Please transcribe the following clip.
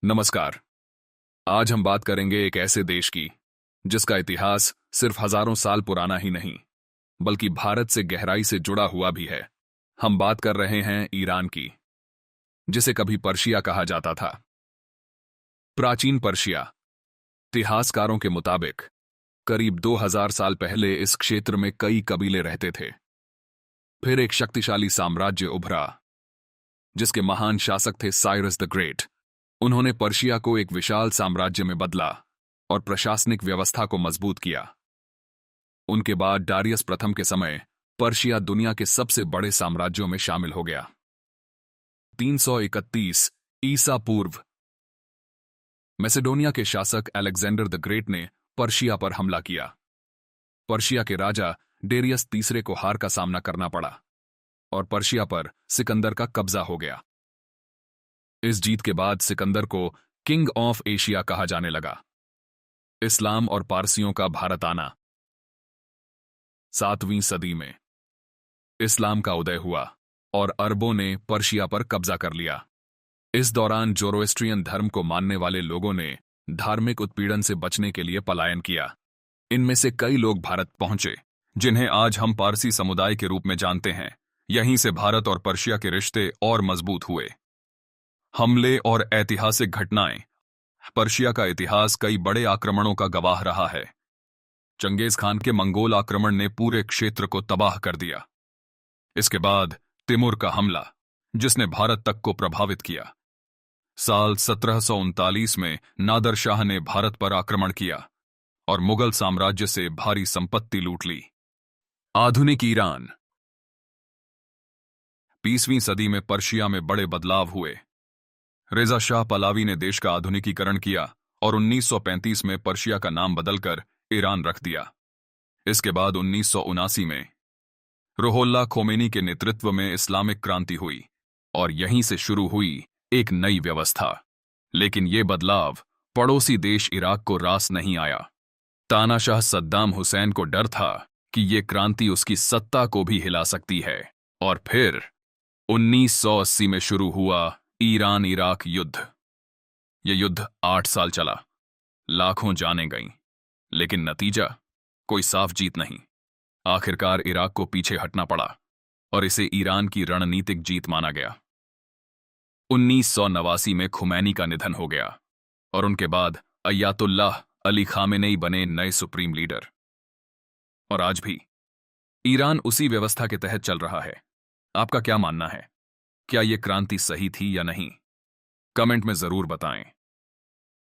नमस्कार। आज हम बात करेंगे एक ऐसे देश की जिसका इतिहास सिर्फ हजारों साल पुराना ही नहीं बल्कि भारत से गहराई से जुड़ा हुआ भी है। हम बात कर रहे हैं ईरान की, जिसे कभी पर्शिया कहा जाता था। प्राचीन पर्शिया, इतिहासकारों के मुताबिक करीब 2000 साल पहले इस क्षेत्र में कई कबीले रहते थे। फिर एक शक्तिशाली साम्राज्य उभरा जिसके महान शासक थे साइरस द ग्रेट। उन्होंने पर्शिया को एक विशाल साम्राज्य में बदला और प्रशासनिक व्यवस्था को मजबूत किया। उनके बाद डारियस प्रथम के समय पर्शिया दुनिया के सबसे बड़े साम्राज्यों में शामिल हो गया। 331 ईसा पूर्व मैसेडोनिया के शासक अलेक्जेंडर द ग्रेट ने पर्शिया पर हमला किया। पर्शिया के राजा डेरियस तीसरे को हार का सामना करना पड़ा और पर्शिया पर सिकंदर का कब्जा हो गया। इस जीत के बाद सिकंदर को किंग ऑफ एशिया कहा जाने लगा। इस्लाम और पारसियों का भारत आना। 7वीं सदी में इस्लाम का उदय हुआ और अरबों ने पर्शिया पर कब्जा कर लिया। इस दौरान जोरोएस्ट्रियन धर्म को मानने वाले लोगों ने धार्मिक उत्पीड़न से बचने के लिए पलायन किया। इनमें से कई लोग भारत पहुंचे, जिन्हें आज हम पारसी समुदाय के रूप में जानते हैं। यहीं से भारत और पर्शिया के रिश्ते और मजबूत हुए। हमले और ऐतिहासिक घटनाएं। पर्शिया का इतिहास कई बड़े आक्रमणों का गवाह रहा है। चंगेज खान के मंगोल आक्रमण ने पूरे क्षेत्र को तबाह कर दिया। इसके बाद तिमुर का हमला, जिसने भारत तक को प्रभावित किया। साल 1739 में नादर शाह ने भारत पर आक्रमण किया और मुगल साम्राज्य से भारी संपत्ति लूट ली। आधुनिक ईरान। 20वीं सदी में पर्शिया में बड़े बदलाव हुए। रेजा शाह पलावी ने देश का आधुनिकीकरण किया और 1935 में पर्शिया का नाम बदलकर ईरान रख दिया। इसके बाद 1979 में रुहोल्लाह खोमेनी के नेतृत्व में इस्लामिक क्रांति हुई और यहीं से शुरू हुई एक नई व्यवस्था। लेकिन ये बदलाव पड़ोसी देश इराक को रास नहीं आया। तानाशाह सद्दाम हुसैन को डर था कि ये क्रांति उसकी सत्ता को भी हिला सकती है। और फिर 1980 में शुरू हुआ ईरान इराक युद्ध। यह युद्ध 8 साल चला। लाखों जानें गईं, लेकिन नतीजा कोई साफ जीत नहीं। आखिरकार इराक को पीछे हटना पड़ा और इसे ईरान की रणनीतिक जीत माना गया। 1989 में खुमैनी का निधन हो गया और उनके बाद अयातुल्लाह अली खामेनेई बने नए सुप्रीम लीडर। और आज भी ईरान उसी व्यवस्था के तहत चल रहा है। आपका क्या मानना है? क्या यह क्रांति सही थी या नहीं? कमेंट में जरूर बताएं।